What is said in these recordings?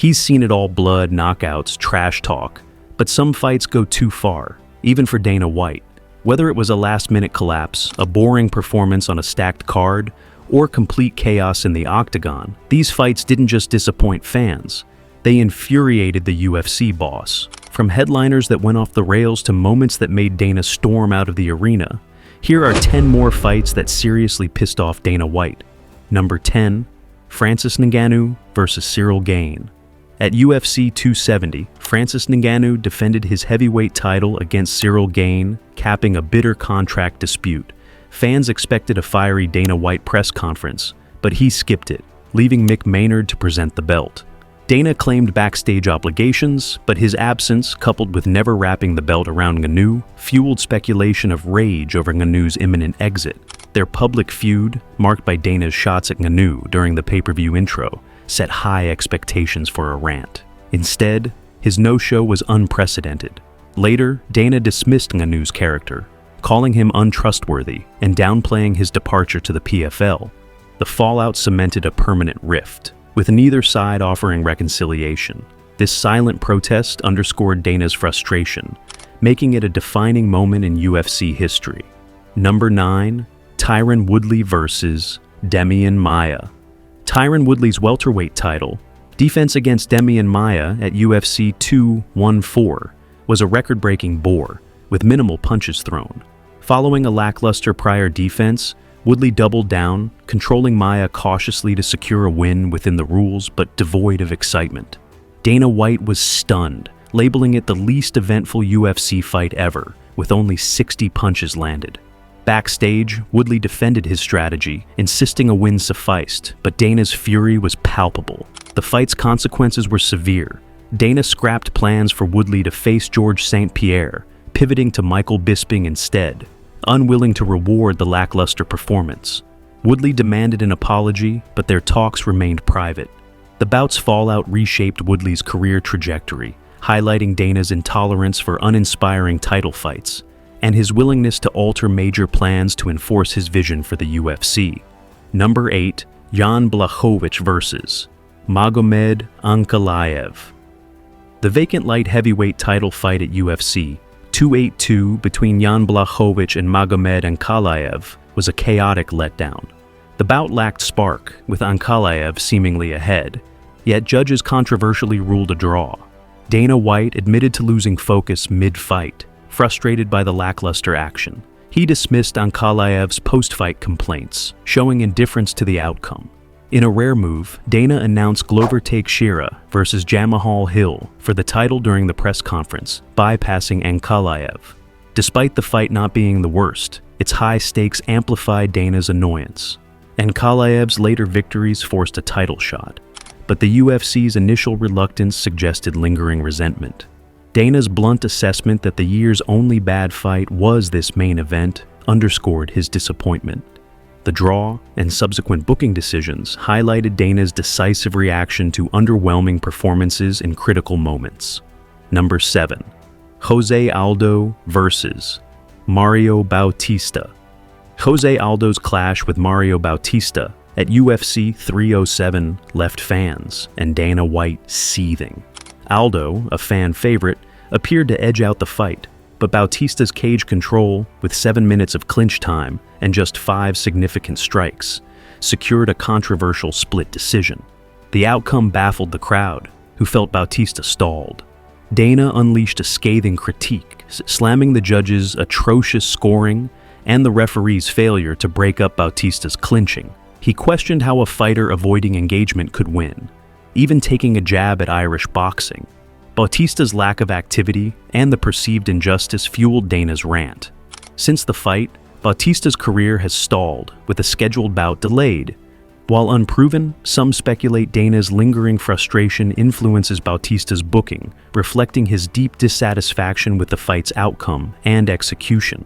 He's seen it all: blood, knockouts, trash talk. But some fights go too far, even for Dana White. Whether it was a last-minute collapse, a boring performance on a stacked card, or complete chaos in the Octagon, these fights didn't just disappoint fans. They infuriated the UFC boss. From headliners that went off the rails to moments that made Dana storm out of the arena, here are 10 more fights that seriously pissed off Dana White. Number 10. Francis Ngannou versus Cyril Gane. At UFC 270, Francis Ngannou defended his heavyweight title against Cyril Gane, capping a bitter contract dispute. Fans expected a fiery Dana White press conference, but he skipped it, leaving Mick Maynard to present the belt. Dana claimed backstage obligations, but his absence, coupled with never wrapping the belt around Ngannou, fueled speculation of rage over Ngannou's imminent exit. Their public feud, marked by Dana's shots at Ngannou during the pay-per-view intro, set high expectations for a rant. Instead, his no-show was unprecedented. Later, Dana dismissed Ngannou's character, calling him untrustworthy and downplaying his departure to the PFL. The fallout cemented a permanent rift, with neither side offering reconciliation. This silent protest underscored Dana's frustration, making it a defining moment in UFC history. Number 9. Tyron Woodley versus Demian Maia. Tyron Woodley's welterweight title, defense against Demian Maia at UFC 214, was a record-breaking bore, with minimal punches thrown. Following a lackluster prior defense, Woodley doubled down, controlling Maia cautiously to secure a win within the rules but devoid of excitement. Dana White was stunned, labeling it the least eventful UFC fight ever, with only 60 punches landed. Backstage, Woodley defended his strategy, insisting a win sufficed, but Dana's fury was palpable. The fight's consequences were severe. Dana scrapped plans for Woodley to face Georges St-Pierre, pivoting to Michael Bisping instead, unwilling to reward the lackluster performance. Woodley demanded an apology, but their talks remained private. The bout's fallout reshaped Woodley's career trajectory, highlighting Dana's intolerance for uninspiring title fights, and his willingness to alter major plans to enforce his vision for the UFC. Number 8. Jan Blachowicz versus Magomed Ankalaev. The vacant light heavyweight title fight at UFC 282 between Jan Blachowicz and Magomed Ankalaev was a chaotic letdown. The bout lacked spark, with Ankalaev seemingly ahead, yet judges controversially ruled a draw. Dana White admitted to losing focus mid-fight, frustrated by the lackluster action. He dismissed Ankalaev's post-fight complaints, showing indifference to the outcome. In a rare move, Dana announced Glover Teixeira versus Jamahal Hill for the title during the press conference, bypassing Ankalaev. Despite the fight not being the worst, its high stakes amplified Dana's annoyance. Ankalaev's later victories forced a title shot, but the UFC's initial reluctance suggested lingering resentment. Dana's blunt assessment that the year's only bad fight was this main event underscored his disappointment. The draw and subsequent booking decisions highlighted Dana's decisive reaction to underwhelming performances in critical moments. Number 7. Jose Aldo versus Mario Bautista. Jose Aldo's clash with Mario Bautista at UFC 307 left fans and Dana White seething. Aldo, a fan favorite, appeared to edge out the fight, but Bautista's cage control, with 7 minutes of clinch time and just 5 significant strikes, secured a controversial split decision. The outcome baffled the crowd, who felt Bautista stalled. Dana unleashed a scathing critique, slamming the judges' atrocious scoring and the referee's failure to break up Bautista's clinching. He questioned how a fighter avoiding engagement could win, even taking a jab at Irish boxing. Bautista's lack of activity and the perceived injustice fueled Dana's rant. Since the fight, Bautista's career has stalled, with a scheduled bout delayed. While unproven, some speculate Dana's lingering frustration influences Bautista's booking, reflecting his deep dissatisfaction with the fight's outcome and execution.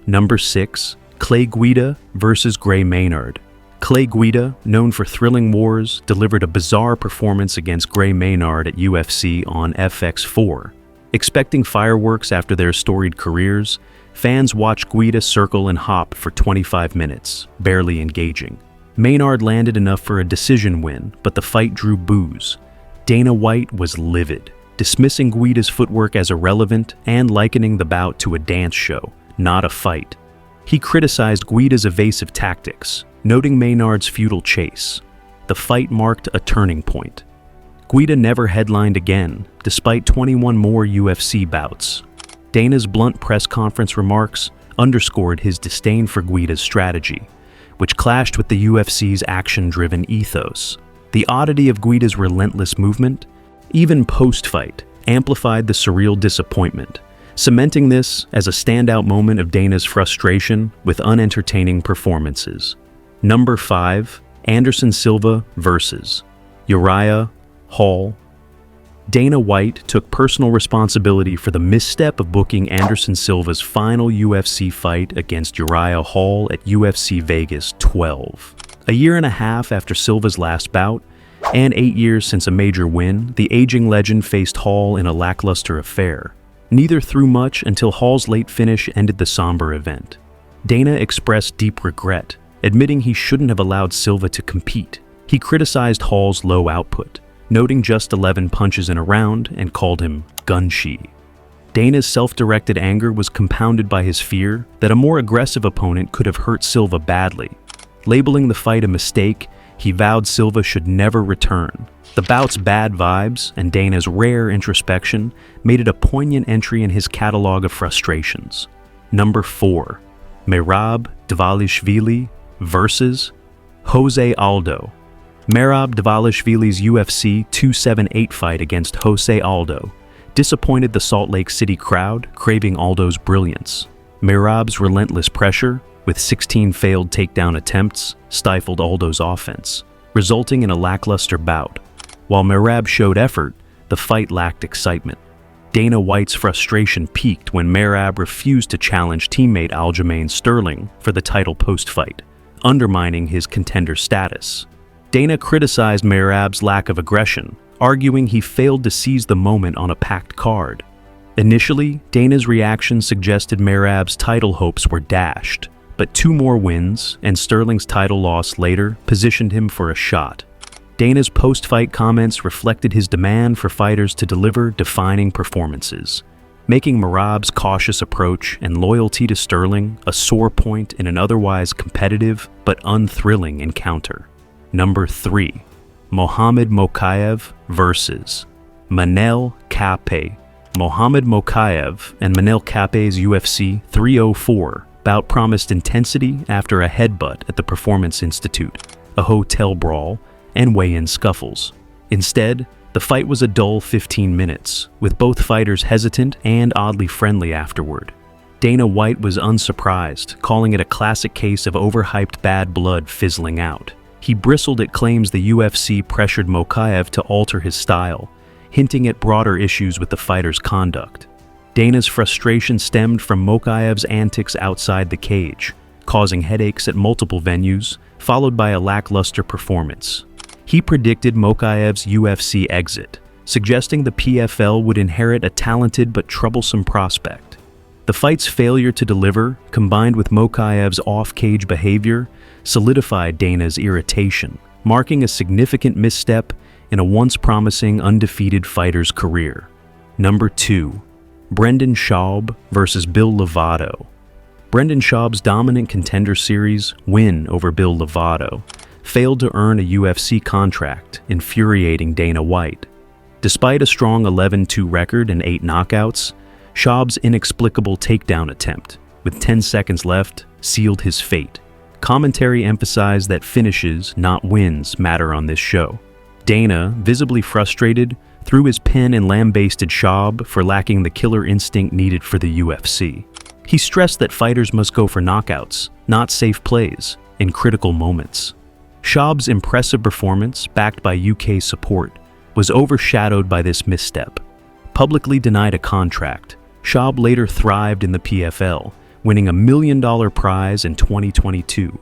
Number 6. Clay Guida versus Gray Maynard. Clay Guida, known for thrilling wars, delivered a bizarre performance against Gray Maynard at UFC on FX4. Expecting fireworks after their storied careers, fans watched Guida circle and hop for 25 minutes, barely engaging. Maynard landed enough for a decision win, but the fight drew boos. Dana White was livid, dismissing Guida's footwork as irrelevant and likening the bout to a dance show, not a fight. He criticized Guida's evasive tactics, noting Maynard's futile chase. The fight marked a turning point. Guida never headlined again, despite 21 more UFC bouts. Dana's blunt press conference remarks underscored his disdain for Guida's strategy, which clashed with the UFC's action-driven ethos. The oddity of Guida's relentless movement, even post-fight, amplified the surreal disappointment, cementing this as a standout moment of Dana's frustration with unentertaining performances. Number 5. Anderson Silva vs. Uriah Hall. Dana White took personal responsibility for the misstep of booking Anderson Silva's final UFC fight against Uriah Hall at UFC Vegas 12. A year and a half after Silva's last bout, and 8 years since a major win, the aging legend faced Hall in a lackluster affair. Neither threw much until Hall's late finish ended the somber event. Dana expressed deep regret, admitting he shouldn't have allowed Silva to compete. He criticized Hall's low output, noting just 11 punches in a round, and called him gun-shy. Dana's self-directed anger was compounded by his fear that a more aggressive opponent could have hurt Silva badly. Labeling the fight a mistake, he vowed Silva should never return. The bout's bad vibes and Dana's rare introspection made it a poignant entry in his catalog of frustrations. Number 4. Merab Dvalishvili vs. Jose Aldo. Merab Dvalishvili's UFC 278 fight against Jose Aldo disappointed the Salt Lake City crowd, craving Aldo's brilliance. Merab's relentless pressure, with 16 failed takedown attempts, stifled Aldo's offense, resulting in a lackluster bout. While Merab showed effort, the fight lacked excitement. Dana White's frustration peaked when Merab refused to challenge teammate Aljamain Sterling for the title post-fight, undermining his contender status. Dana criticized Merab's lack of aggression, arguing he failed to seize the moment on a packed card. Initially, Dana's reaction suggested Merab's title hopes were dashed, but 2 more wins and Sterling's title loss later positioned him for a shot. Dana's post-fight comments reflected his demand for fighters to deliver defining performances, making Merab's cautious approach and loyalty to Sterling a sore point in an otherwise competitive but unthrilling encounter. Number 3. Mohamed Mokaev vs. Manel Kape. Mohamed Mokaev and Manel Kape's UFC 304 bout promised intensity after a headbutt at the Performance Institute, a hotel brawl, and weigh-in scuffles. Instead, the fight was a dull 15 minutes, with both fighters hesitant and oddly friendly afterward. Dana White was unsurprised, calling it a classic case of overhyped bad blood fizzling out. He bristled at claims the UFC pressured Mokaev to alter his style, hinting at broader issues with the fighter's conduct. Dana's frustration stemmed from Mokaev's antics outside the cage, causing headaches at multiple venues, followed by a lackluster performance. He predicted Mokaev's UFC exit, suggesting the PFL would inherit a talented but troublesome prospect. The fight's failure to deliver, combined with Mokaev's off-cage behavior, solidified Dana's irritation, marking a significant misstep in a once promising undefeated fighter's career. Number 2. Brendan Schaub vs. Bill Lovato. Brendan Schaub's dominant Contender Series win over Bill Lovato failed to earn a UFC contract, infuriating Dana White. Despite a strong 11-2 record and 8 knockouts, Schaub's inexplicable takedown attempt, with 10 seconds left, sealed his fate. Commentary emphasized that finishes, not wins, matter on this show. Dana, visibly frustrated, threw his pen and lambasted Schaub for lacking the killer instinct needed for the UFC. He stressed that fighters must go for knockouts, not safe plays, in critical moments. Schaub's impressive performance, backed by UK support, was overshadowed by this misstep. Publicly denied a contract, Schaub later thrived in the PFL, winning a $1 million prize in 2022.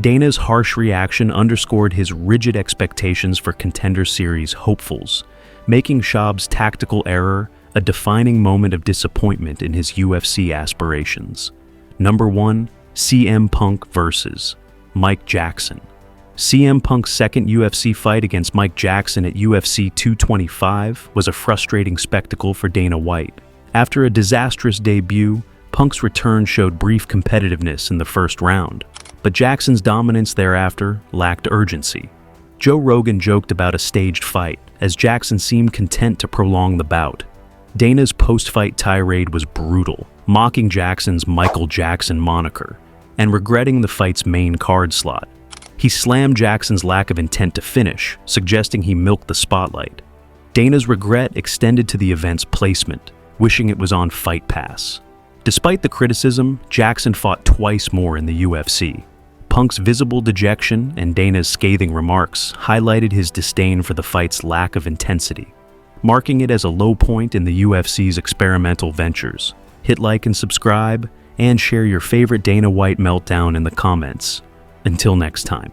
Dana's harsh reaction underscored his rigid expectations for Contender Series hopefuls, making Schaub's tactical error a defining moment of disappointment in his UFC aspirations. Number 1. CM Punk vs. Mike Jackson. CM Punk's second UFC fight against Mike Jackson at UFC 225 was a frustrating spectacle for Dana White. After a disastrous debut, Punk's return showed brief competitiveness in the first round, but Jackson's dominance thereafter lacked urgency. Joe Rogan joked about a staged fight, as Jackson seemed content to prolong the bout. Dana's post-fight tirade was brutal, mocking Jackson's Michael Jackson moniker, and regretting the fight's main card slot. He slammed Jackson's lack of intent to finish, suggesting he milked the spotlight. Dana's regret extended to the event's placement, wishing it was on Fight Pass. Despite the criticism, Jackson fought twice more in the UFC. Punk's visible dejection and Dana's scathing remarks highlighted his disdain for the fight's lack of intensity, marking it as a low point in the UFC's experimental ventures. Hit like and subscribe, and share your favorite Dana White meltdown in the comments. Until next time.